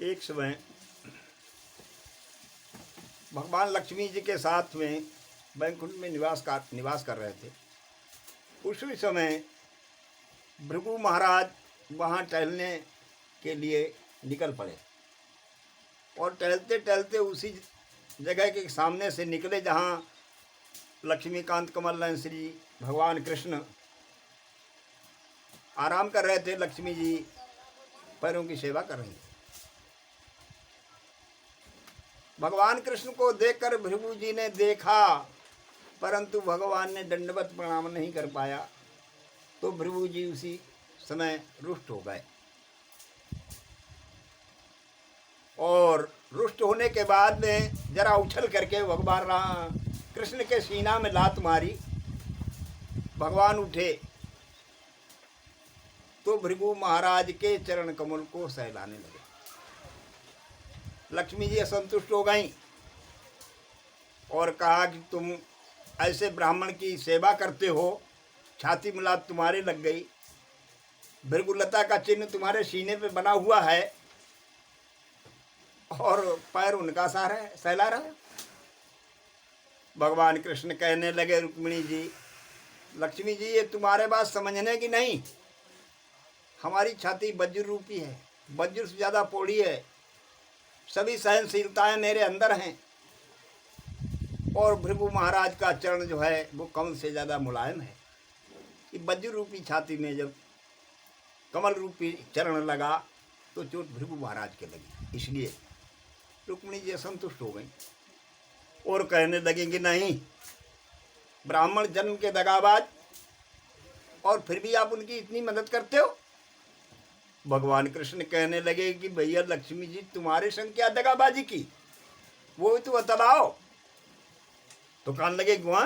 एक समय भगवान लक्ष्मी जी के साथ में वैकुंठ में निवास कर रहे थे। उसी समय भृगु महाराज वहाँ टहलने के लिए निकल पड़े और टहलते टहलते उसी जगह के सामने से निकले जहाँ लक्ष्मीकांत कमल नयन श्री भगवान कृष्ण आराम कर रहे थे। लक्ष्मी जी पैरों की सेवा कर रही थी। भगवान कृष्ण को देखकर भृगु जी ने देखा, परंतु भगवान ने दंडवत प्रणाम नहीं कर पाया, तो भृगु जी उसी समय रुष्ट हो गए। और रुष्ट होने के बाद में जरा उछल करके भगवान कृष्ण के सीना में लात मारी। भगवान उठे तो भृगु महाराज के चरण कमल को सहलाने लगे। लक्ष्मी जी असंतुष्ट हो गईं और कहा कि तुम ऐसे ब्राह्मण की सेवा करते हो, छाती में लात तुम्हारे लग गई, भृगुलता का चिन्ह तुम्हारे सीने पे बना हुआ है और पैर उनका सहला रहा है। भगवान कृष्ण कहने लगे, रुक्मिणी जी, लक्ष्मी जी, ये तुम्हारे बात समझने की नहीं। हमारी छाती वज्र रूपी है, वज्र से ज़्यादा पौड़ी है, सभी सहनशीलताएं मेरे अंदर हैं और भृगु महाराज का चरण जो है वो कमल से ज़्यादा मुलायम है। कि वज्र रूपी छाती में जब कमल रूपी चरण लगा तो चोट भृगु महाराज के लगी। इसलिए रुक्मिणी जी असंतुष्ट हो गई और कहने लगे कि नहीं, ब्राह्मण जन्म के दगाबाज, और फिर भी आप उनकी इतनी मदद करते हो। भगवान कृष्ण कहने लगे कि भैया लक्ष्मी जी, तुम्हारे संग क्या दगाबाजी की, वो तो बतलाओ। तो कहने लगे गुआ,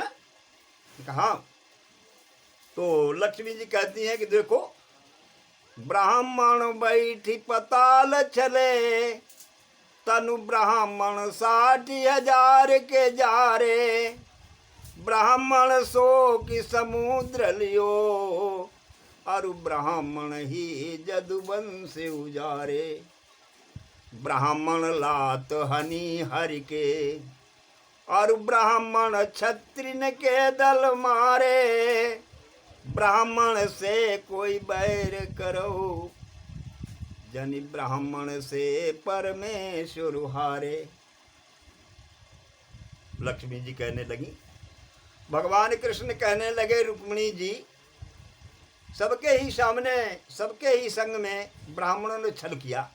कहा। तो लक्ष्मी जी कहती हैं कि देखो, ब्राह्मण बैठी पताल चले, तनु ब्राह्मण 60,000 के जारे, ब्राह्मण सो की समुद्र लियो, और ब्राह्मण ही जदुवंश उजारे, ब्राह्मण लात हनी हरि के, और ब्राह्मण क्षत्रिय के दल मारे, ब्राह्मण से कोई बैर करो, जनि ब्राह्मण से परमेश्वर हारे। लक्ष्मी जी कहने लगी, भगवान कृष्ण कहने लगे, रुक्मिणी जी, सबके ही सामने, सबके ही संग में ब्राह्मणों ने छल किया,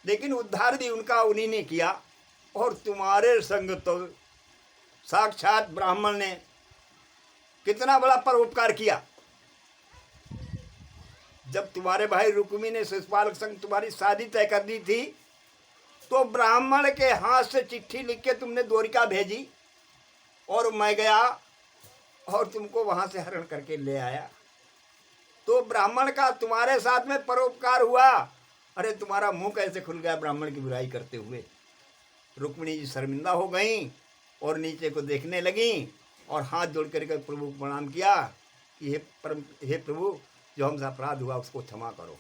लेकिन उद्धार भी उनका उन्हीं ने किया। और तुम्हारे संग तो साक्षात ब्राह्मण ने कितना बड़ा परोपकार किया। जब तुम्हारे भाई रुक्मी ने शिशुपाल संग तुम्हारी शादी तय कर दी थी, तो ब्राह्मण के हाथ से चिट्ठी लिख के तुमने द्वारिका भेजी और मैं गया और तुमको वहां से हरण करके ले आया। तो ब्राह्मण का तुम्हारे साथ में परोपकार हुआ। अरे तुम्हारा मुंह कैसे खुल गया ब्राह्मण की बुराई करते हुए। रुक्मिणी जी शर्मिंदा हो गईं और नीचे को देखने लगीं और हाथ जोड़ करके प्रभु को प्रणाम किया कि हे प्रभु, जो हमसे अपराध हुआ उसको क्षमा करो।